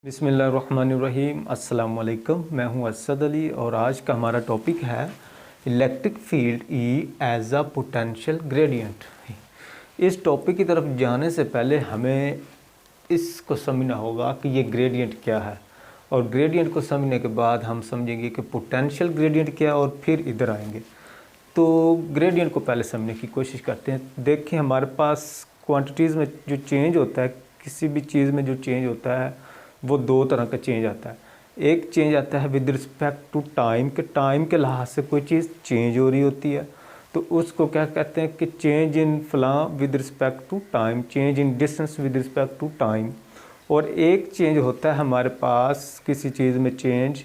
बिस्मिल्लाहिर्रहमानिर्रहीम। अस्सलाम वालेकुम। मैं हूं असद अली और आज का हमारा टॉपिक है electric field E as a potential gradient. इस टॉपिक की तरफ जाने से पहले हमें इसको समझना होगा कि ये ग्रेडियंट क्या है, और ग्रेडियंट को समझने के बाद हम समझेंगे कि पोटेंशियल ग्रेडियंट क्या है और फिर इधर आएंगे। तो ग्रेडियंट को पहले समझने की कोशिश करते हैं। देखिए, हमारे पास क्वांटिटीज़ में जो चेंज होता है, किसी भी चीज़ में जो चेंज होता है वो दो तरह का चेंज आता है। एक चेंज आता है विद रिस्पेक्ट टू टाइम, के टाइम के लिहाज से कोई चीज़ चेंज हो रही होती है, तो उसको क्या कहते हैं कि चेंज इन फलां with respect to time, change in distance with respect to time. और एक चेंज होता है हमारे पास किसी चीज़ में change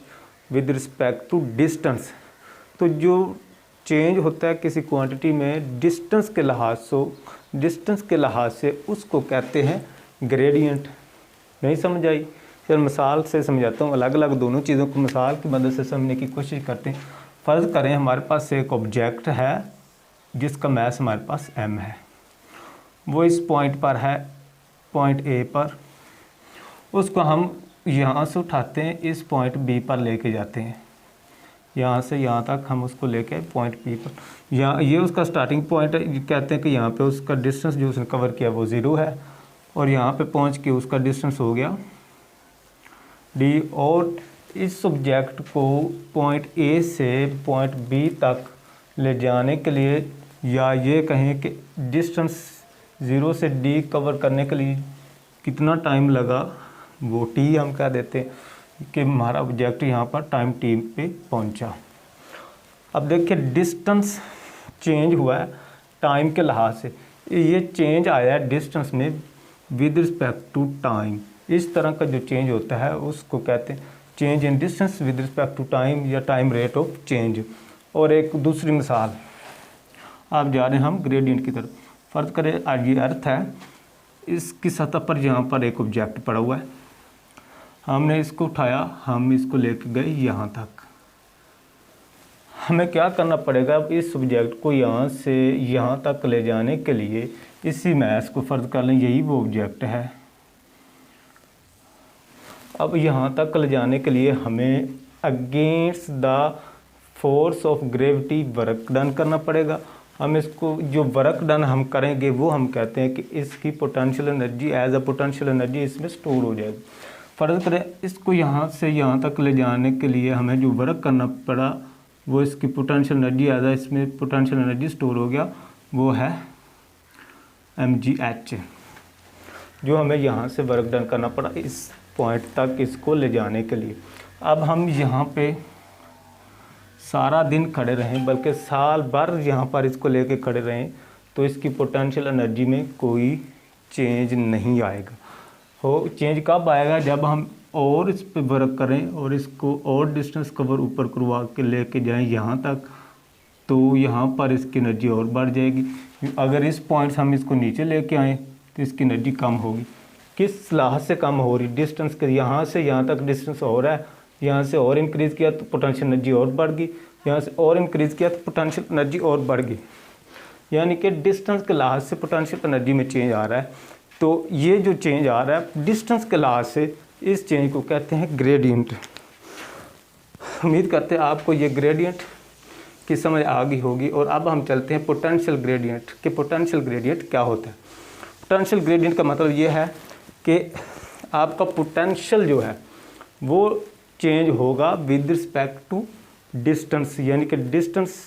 with respect to distance. तो जो चेंज होता है किसी क्वांटिटी में डिस्टेंस के लिहाज से उसको कहते हैं ग्रेडियंट। नहीं समझ आई? फिर मिसाल से समझाता हूँ। अलग अलग दोनों चीज़ों को मिसाल की मदद से समझने की कोशिश करते हैं। फ़र्ज़ करें हमारे पास एक ऑब्जेक्ट है जिसका मैस हमारे पास m है। वो इस पॉइंट पर है, पॉइंट A पर। उसको हम यहाँ से उठाते हैं, इस पॉइंट B पर लेके जाते हैं। यहाँ से यहाँ तक हम उसको लेके पॉइंट B पर, यहाँ ये उसका स्टार्टिंग पॉइंट है। कहते हैं कि यहाँ पे उसका डिस्टेंस जो उसने कवर किया वो 0 है, और यहाँ पे पहुँच के उसका डिस्टेंस हो गया d। और इस ऑब्जेक्ट को पॉइंट A से पॉइंट B तक ले जाने के लिए, या ये कहें कि डिस्टेंस 0 से D कवर करने के लिए कितना टाइम लगा, वो t हम कह देते हैं कि हमारा ऑब्जेक्ट यहाँ पर टाइम t पे पहुँचा। अब देखिए, डिस्टेंस चेंज हुआ है टाइम के लिहाज से। ये चेंज आया है डिस्टेंस में विद रिस्पेक्ट टू टाइम। इस तरह का जो चेंज होता है उसको कहते हैं change in distance with respect to time, या टाइम रेट ऑफ चेंज। और एक दूसरी मिसाल, आप जा रहे हैं हम ग्रेडियंट की तरफ। फ़र्ज़ करें आज ये अर्थ है, इसकी सतह पर यहाँ पर एक ऑब्जेक्ट पड़ा हुआ है। हमने इसको उठाया, हम इसको लेके गए यहाँ तक। हमें क्या करना पड़ेगा? अब इस ऑब्जेक्ट को यहाँ से यहाँ तक ले जाने के लिए इसी मैस को फ़र्ज़ कर लें यही वो ऑब्जेक्ट है। अब यहाँ तक ले जाने के लिए हमें against the force of gravity work done करना पड़ेगा। हम इसको जो वर्क डन हम करेंगे वो हम कहते हैं कि इसकी potential energy as a potential energy इसमें स्टोर हो जाएगी। फ़र्ज़ करें इसको यहाँ से यहाँ तक ले जाने के लिए हमें जो वर्क करना पड़ा वो इसकी पोटेंशियल एनर्जी एज अ इसमें पोटेंशियल एनर्जी स्टोर हो गया, वो है mgh। जो हमें यहाँ से वर्क डन करना पड़ा इस पॉइंट तक इसको ले जाने के लिए। अब हम यहाँ पे सारा दिन खड़े रहें, बल्कि साल भर यहाँ पर इसको लेके खड़े रहें, तो इसकी पोटेंशियल एनर्जी में कोई चेंज नहीं आएगा। हो चेंज कब आएगा? जब हम और इस पे वर्क करें और इसको और डिस्टेंस कवर ऊपर करवा के लेके जाएं यहाँ तक, तो यहाँ पर इसकी एनर्जी और बढ़ जाएगी। अगर इस पॉइंट से हम इसको नीचे लेके आएँ तो इसकी एनर्जी कम होगी। किस लिहाज से कम हो रही? डिस्टेंस के, यहाँ से यहाँ तक डिस्टेंस हो रहा है, यहाँ से और इंक्रीज़ किया तो पोटेंशियल एनर्जी और बढ़ गई, यहाँ से और इंक्रीज़ किया तो पोटेंशियल एनर्जी और बढ़ गई। यानी कि डिस्टेंस के लिहाज से पोटेंशियल एनर्जी में चेंज आ रहा है। तो ये जो चेंज आ रहा है डिस्टेंस के लिहाज से, इस चेंज को कहते हैं ग्रेडियंट। उम्मीद करते हैं आपको ये ग्रेडियंट की समझ आ गई होगी। और अब हम चलते हैं पोटेंशियल ग्रेडियंट कि पोटेंशियल ग्रेडियंट क्या होता है। पोटेंशियल ग्रेडियंट का मतलब ये है कि आपका पोटेंशियल जो है वो चेंज होगा विद रिस्पेक्ट टू डिस्टेंस, यानी कि डिस्टेंस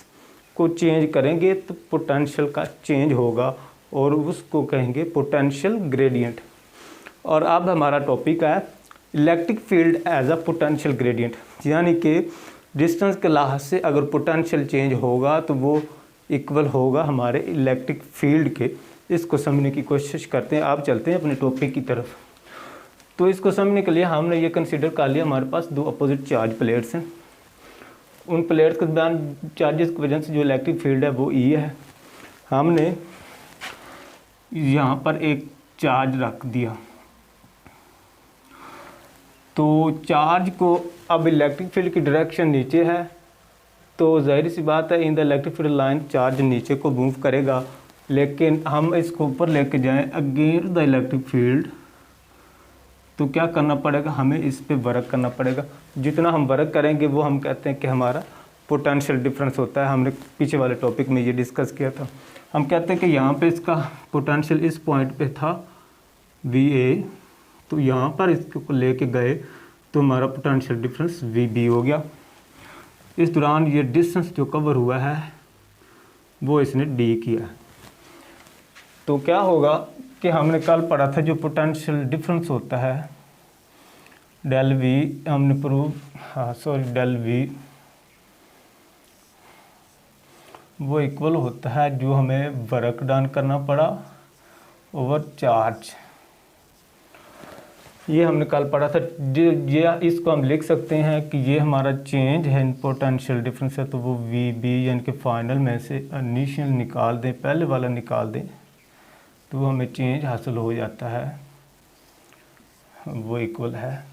को चेंज करेंगे तो पोटेंशियल का चेंज होगा, और उसको कहेंगे पोटेंशियल ग्रेडियंट। और अब हमारा टॉपिक है electric field as a potential gradient, यानी कि डिस्टेंस के लिहाज से अगर पोटेंशियल चेंज होगा तो वो इक्वल होगा हमारे इलेक्ट्रिक फील्ड के। इसको समझने की कोशिश करते हैं। आप चलते हैं अपने टॉपिक की तरफ। तो इसको समझने के लिए हमने ये कंसीडर कर लिया, हमारे पास दो अपोजिट चार्ज प्लेट्स हैं। उन प्लेट्स के दरमियान चार्जेस की वजह से जो इलेक्ट्रिक फील्ड है वो E है। हमने यहाँ पर एक चार्ज रख दिया, तो चार्ज को अब इलेक्ट्रिक फील्ड की डायरेक्शन नीचे है, तो जाहिर सी बात है in the electric field line charge नीचे को मूव करेगा। लेकिन हम इसको ऊपर लेके जाएं अगेंस्ट द इलेक्ट्रिक फील्ड, तो क्या करना पड़ेगा, हमें इस पे वर्क करना पड़ेगा। जितना हम वर्क करेंगे वो हम कहते हैं कि हमारा पोटेंशियल डिफरेंस होता है। हमने पीछे वाले टॉपिक में ये डिस्कस किया था। हम कहते हैं कि यहाँ पे इसका पोटेंशियल इस पॉइंट पे था VA, तो यहाँ पर इसको लेके गए तो हमारा पोटेंशियल डिफरेंस VB हो गया। इस दौरान ये डिस्टेंस जो कवर हुआ है वो इसने D किया। तो क्या होगा कि हमने कल पढ़ा था जो पोटेंशियल डिफरेंस होता है डेल V, हमने डेल V वो इक्वल होता है जो हमें वर्क डन करना पड़ा ओवर चार्ज। ये हमने कल पढ़ा था। ये इसको हम लिख सकते हैं कि ये हमारा चेंज है इन पोटेंशियल डिफरेंस है, तो वो VB यानी कि फाइनल में से इनिशियल निकाल दें, पहले वाला निकाल दें तो हमें चेंज हासिल हो जाता है। वो इक्वल है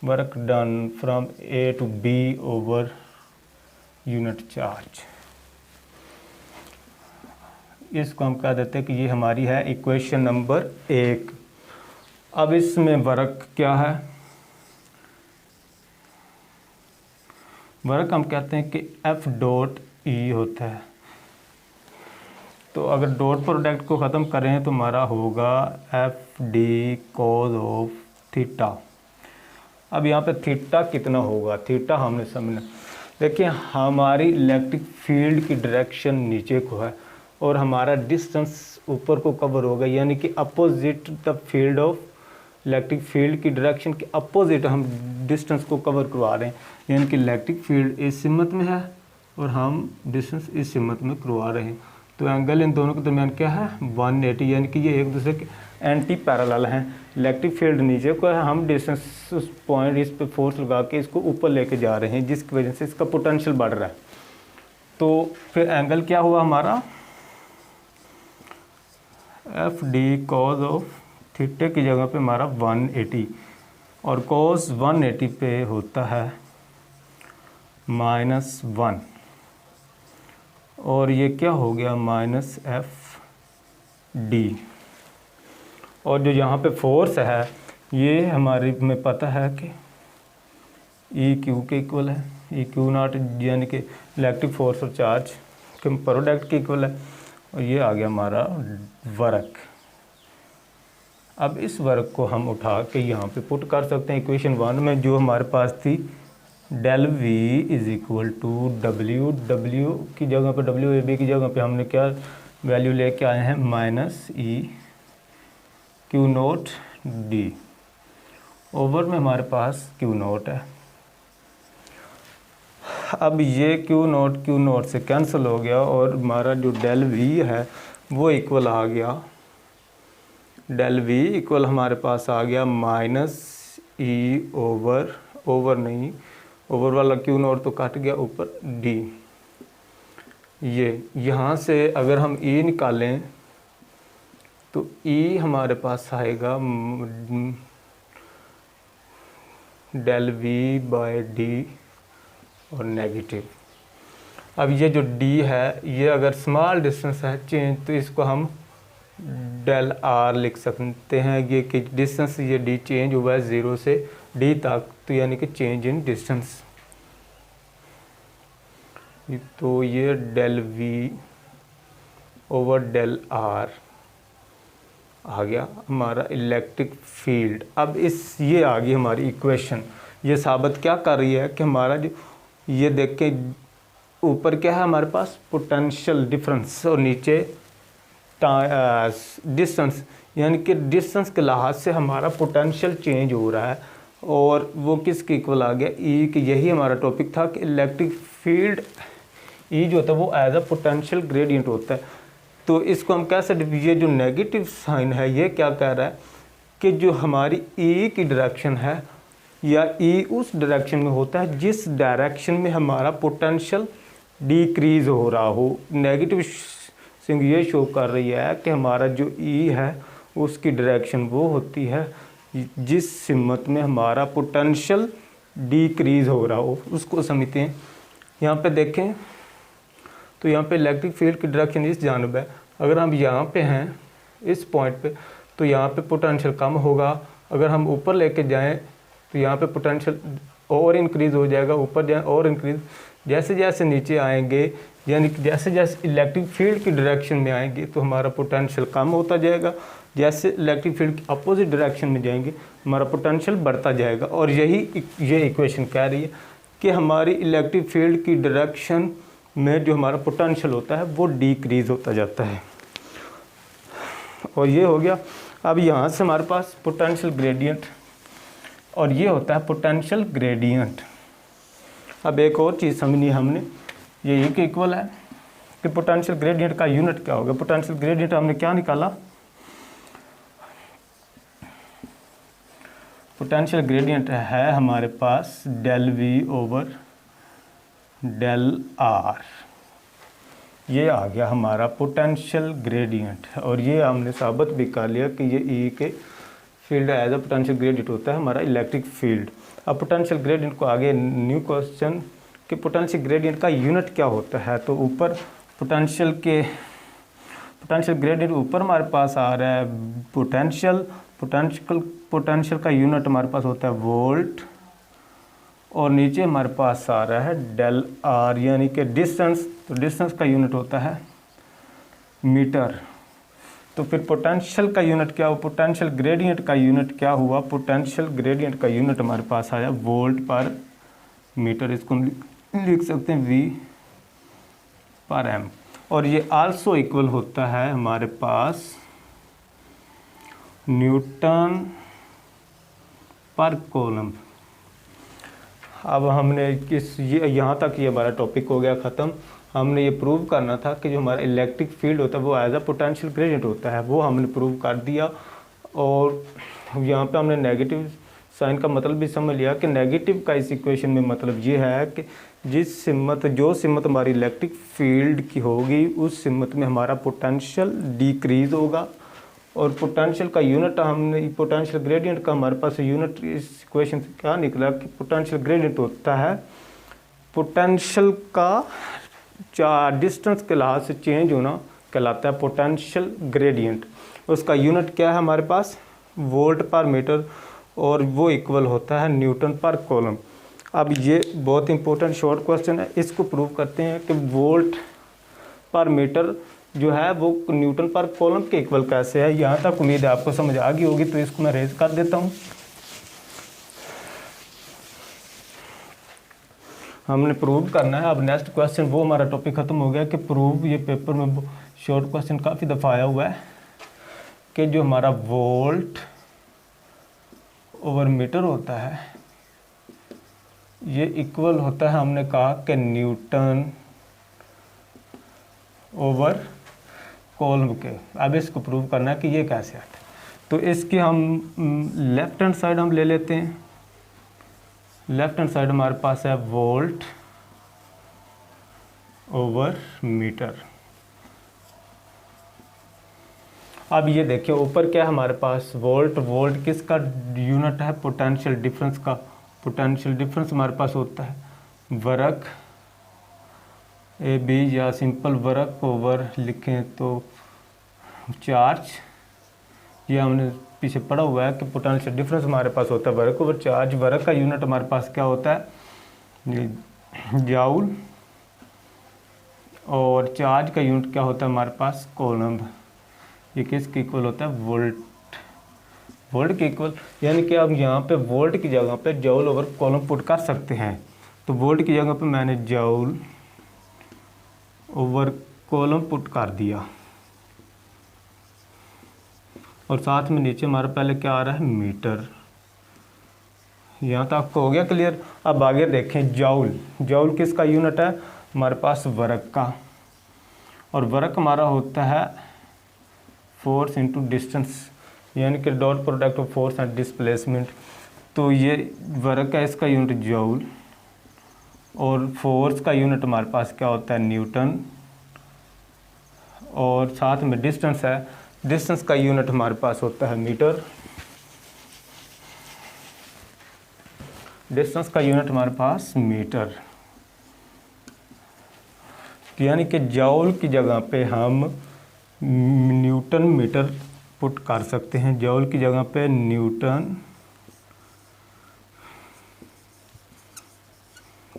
work done from A to B over unit charge. इसको हम कह देते हैं कि ये हमारी है इक्वेशन नंबर 1। अब इसमें वर्क क्या है, वर्क हम कहते हैं कि F डॉट E होता है। तो अगर डॉट प्रोडक्ट को ख़त्म करें तो हमारा होगा FD cos ऑफ थीटा। अब यहाँ पे थीटा कितना होगा, थीटा हमने समझना। देखिए हमारी इलेक्ट्रिक फील्ड की डायरेक्शन नीचे को है और हमारा डिस्टेंस ऊपर को कवर होगा, यानी कि opposite the field of electric field की डायरेक्शन के अपोजिट हम डिस्टेंस को कवर करवा रहे हैं। यानी कि इलेक्ट्रिक फील्ड इस सिमत में है और हम डिस्टेंस इस सिमत में करवा रहे हैं। तो एंगल इन दोनों के दरमियान क्या है 180, यानी कि ये एक दूसरे के एंटी पैरेलल हैं। इलेक्ट्रिक फील्ड नीचे को है, हम डिस्टेंस उस पॉइंट इस पे फोर्स लगा के इसको ऊपर लेके जा रहे हैं, जिसकी वजह से इसका पोटेंशियल बढ़ रहा है। तो फिर एंगल क्या हुआ हमारा FD cos ऑफ थीटा की जगह पे हमारा 180 और cos 180 पे होता है -1 और ये क्या हो गया -FD। और जो यहाँ पे फोर्स है ये हमारे में पता है कि EQ के इक्वल है, EQ नॉट यानी कि इलेक्ट्रिक फोर्स और चार्ज के प्रोडक्ट के इक्वल है। और ये आ गया हमारा वर्क। अब इस वर्क को हम उठा के यहाँ पे पुट कर सकते हैं इक्वेशन 1 में, जो हमारे पास थी del V is equal to W की जगह पे WAB की जगह पे हमने क्या वैल्यू लेके आए हैं -EQ नोट D ओवर में हमारे पास Q नोट है। अब ये Q नोट से कैंसिल हो गया और हमारा जो डेल V है वो इक्वल आ गया, डेल V इक्वल हमारे पास आ गया -E ओवर वाला Q नोट तो कट गया ऊपर D। ये यहाँ से अगर हम E निकालें तो E हमारे पास आएगा डेल V बाय D और नेगेटिव। अब ये जो D है ये अगर स्मॉल डिस्टेंस है चेंज तो इसको हम डेल R लिख सकते हैं। ये कि डिस्टेंस ये D चेंज हुआ है 0 से D तक, तो यानी कि चेंज इन डिस्टेंस। तो ये del V over del R आ गया हमारा इलेक्ट्रिक फील्ड। अब ये आ गई हमारी इक्वेशन। ये साबित क्या कर रही है कि हमारा जो ये देख के ऊपर क्या है हमारे पास पोटेंशियल डिफरेंस और नीचे डिस्टेंस, यानी कि डिस्टेंस के लिहाज से हमारा पोटेंशियल चेंज हो रहा है। और वो किसके इक्वल आ गया E कि यही हमारा टॉपिक था कि इलेक्ट्रिक फील्ड E जो होता है वो एज अ पोटेंशियल ग्रेडियंट होता है। तो इसको हम कह सकते, ये जो नेगेटिव साइन है ये क्या कह रहा है कि जो हमारी E की डायरेक्शन है या E उस डायरेक्शन में होता है जिस डायरेक्शन में हमारा पोटेंशियल डिक्रीज़ हो रहा हो। नेगेटिव सिंग ये शो कर रही है कि हमारा जो E है उसकी डायरेक्शन वो होती है जिस सिमत में हमारा पोटेंशियल डिक्रीज़ हो रहा हो, उसको समझते हैं। यहाँ पे देखें तो यहाँ पे इलेक्ट्रिक फील्ड की डायरेक्शन इस जानब है। अगर हम यहाँ पे हैं इस पॉइंट पे तो यहाँ पे पोटेंशियल कम होगा अगर हम ऊपर लेके जाएं तो यहाँ पे पोटेंशियल और इंक्रीज़ हो जाएगा, ऊपर जाएं और इंक्रीज़, जैसे जैसे नीचे आएंगे यानी कि जैसे जैसे इलेक्ट्रिक फील्ड की डायरेक्शन में आएंगे तो हमारा पोटेंशियल कम होता जाएगा, जैसे इलेक्ट्रिक फील्ड की अपोजिट डायरेक्शन में जाएंगे हमारा पोटेंशियल बढ़ता जाएगा। और ये इक्वेशन कह रही है कि हमारी इलेक्ट्रिक फील्ड की डायरेक्शन में जो हमारा पोटेंशियल होता है वो डिक्रीज़ होता जाता है। और ये हो गया। अब यहाँ से हमारे पास पोटेंशियल ग्रेडियंट, और ये होता है पोटेंशियल ग्रेडियंट। अब एक और चीज़ समझनी है हमने, ये एक इक्वल है कि पोटेंशियल ग्रेडियंट का यूनिट क्या होगा। पोटेंशियल ग्रेडियंट हमने क्या निकाला, पोटेंशियल ग्रेडियंट है हमारे पास del V over del R, ये आ गया हमारा पोटेंशियल ग्रेडियंट। और ये हमने साबित भी कर लिया कि ये ई के field as a potential gradient होता है हमारा इलेक्ट्रिक फील्ड। अब पोटेंशियल ग्रेडियंट को आगे न्यू क्वेश्चन कि पोटेंशियल ग्रेडियंट का यूनिट क्या होता है। तो ऊपर पोटेंशियल ग्रेडियंट ऊपर हमारे पास आ रहा है पोटेंशियल का यूनिट हमारे पास होता है वोल्ट, और नीचे हमारे पास आ रहा है डेल आर यानी कि डिस्टेंस। तो डिस्टेंस का यूनिट होता है मीटर। तो फिर पोटेंशियल का यूनिट क्या हुआ, पोटेंशियल ग्रेडियंट का यूनिट क्या हुआ, पोटेंशियल ग्रेडियंट का यूनिट हमारे पास आया वोल्ट पर मीटर। इसको हम लिख सकते हैं वी पर एम। और ये आल्सो इक्वल होता है हमारे पास न्यूटन पर कूलम। अब हमने ये यहाँ तक ये हमारा टॉपिक हो गया ख़त्म। हमने ये प्रूव करना था कि जो हमारा इलेक्ट्रिक फील्ड होता है वो एज अ पोटेंशियल ग्रेडियंट होता है, वो हमने प्रूव कर दिया। और यहाँ पे हमने नेगेटिव साइन का मतलब भी समझ लिया कि नेगेटिव का इस इक्वेशन में मतलब ये है कि जो सिमत हमारी इलेक्ट्रिक फील्ड की होगी उस सिमत में हमारा पोटेंशियल डिक्रीज़ होगा। और पोटेंशियल का यूनिट हमने पोटेंशियल ग्रेडियंट का हमारे पास यूनिट इस इक्वेशन से क्या निकला कि पोटेंशियल ग्रेडियंट होता है पोटेंशियल का डिस्टेंस के लिहाज से चेंज होना कहलाता है पोटेंशियल ग्रेडियंट। उसका यूनिट क्या है हमारे पास वोल्ट पर मीटर, और वो इक्वल होता है न्यूटन पर कूलम। अब ये बहुत इंपॉर्टेंट शॉर्ट क्वेश्चन है, इसको प्रूव करते हैं कि वोल्ट पर मीटर जो है वो न्यूटन पर कूलम के इक्वल कैसे है। यहाँ तक उम्मीद है आपको समझ आ गई होगी, तो इसको मैं रेज कर देता हूँ। हमने प्रूव करना है। अब नेक्स्ट क्वेश्चन, वो हमारा टॉपिक ख़त्म हो गया कि प्रूव। ये पेपर में शॉर्ट क्वेश्चन काफ़ी दफ़ा आया हुआ है कि जो हमारा वोल्ट ओवर मीटर होता है ये इक्वल होता है, हमने कहा कि न्यूटन ओवर कूलम के। अब इसको प्रूव करना है कि ये कैसे आता है। तो इसकी हम लेफ्ट हैंड साइड हम ले लेते हैं। लेफ्ट हैंड साइड हमारे पास है वोल्ट ओवर मीटर। अब ये देखिए ऊपर क्या है हमारे पास वोल्ट किसका यूनिट है पोटेंशियल डिफरेंस का। पोटेंशियल डिफरेंस हमारे पास होता है वर्क ए बी, या सिंपल वर्क ओवर लिखें तो चार्ज। ये हमने पीछे पढ़ा हुआ है कि पोटेंशियल डिफरेंस हमारे पास होता है वर्क ओवर चार्ज। वर्क का यूनिट हमारे पास क्या होता है जूल, और चार्ज का यूनिट क्या होता है हमारे पास कूलम। ये किसके इक्वल होता है वोल्ट के इक्वल। यानी कि अब यहाँ पे वोल्ट की जगह पे जूल ओवर कूलम पुट कर सकते हैं। तो वोल्ट की जगह पे मैंने जूल ओवर कूलम पुट कर दिया, और साथ में नीचे हमारा पहले क्या आ रहा है मीटर। यहाँ तक आपको हो गया क्लियर। अब आगे देखें जूल किसका यूनिट है हमारे पास वर्क का, और वर्क हमारा होता है फोर्स इंटू डिस्टेंस, यानी कि dot product of force and displacement. तो ये वर्क है, इसका यूनिट जूल, और फोर्स का यूनिट हमारे पास क्या होता है न्यूटन, और साथ में डिस्टेंस है, डिस्टेंस का यूनिट हमारे पास होता है मीटर। डिस्टेंस का यूनिट हमारे पास मीटर, यानी कि जूल की जगह पे हम न्यूटन मीटर पुट कर सकते हैं। जूल की जगह पे न्यूटन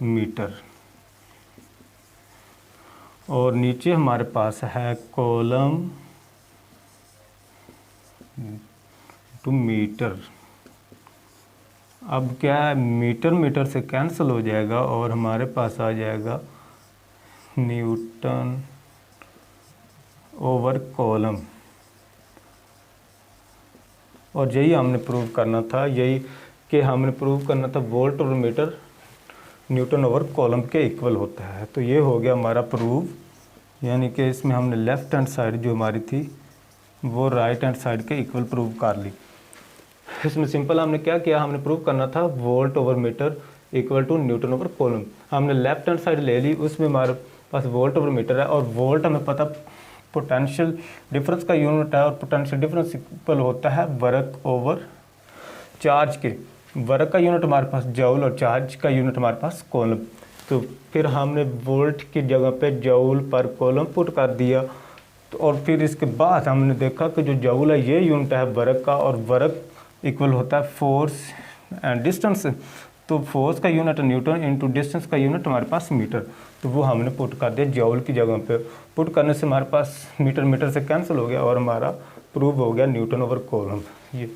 मीटर, और नीचे हमारे पास है कॉलम टू मीटर। अब क्या है, मीटर मीटर से कैंसिल हो जाएगा और हमारे पास आ जाएगा न्यूटन ओवर कॉलम। और यही हमने प्रूव करना था, यही कि हमने प्रूव करना था वोल्ट और मीटर न्यूटन ओवर कॉलम के इक्वल होता है। तो ये हो गया हमारा प्रूव, यानी कि इसमें हमने लेफ़्ट हैंड साइड जो हमारी थी वो राइट हैंड साइड के इक्वल प्रूव कर ली। इसमें सिंपल हमने क्या किया, हमने प्रूव करना था volt over metre equal to newton over coulomb. हमने लेफ्ट हैंड साइड ले ली, उसमें हमारे पास वोल्ट ओवर मीटर है, और वोल्ट हमें पता पोटेंशियल डिफरेंस का यूनिट है, और पोटेंशियल डिफरेंस इक्वल होता है वर्क ओवर चार्ज के। वर्क का यूनिट हमारे पास जूल और चार्ज का यूनिट हमारे पास कॉलम। तो फिर हमने वोल्ट की जगह पे जूल पर कॉलम पुट कर दिया। तो और फिर इसके बाद हमने देखा कि जो जूल है ये यूनिट है वर्क का, और वर्क इक्वल होता है फोर्स एंड डिस्टेंस। तो फोर्स का यूनिट न्यूटन इंटू डिस्टेंस का यूनिट हमारे पास मीटर। तो वो हमने पुट कर दिया जूल की जगह पे। पुट करने से हमारे पास मीटर मीटर से कैंसिल हो गया और हमारा प्रूव हो गया न्यूटन ओवर कॉलम, ये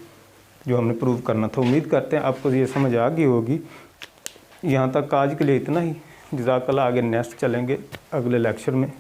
जो हमने प्रूव करना था। उम्मीद करते हैं आपको ये समझ आ गई होगी। यहाँ तक आज के लिए इतना ही। जज़ाकल्लाह, आगे नेक्स्ट चलेंगे अगले लेक्चर में।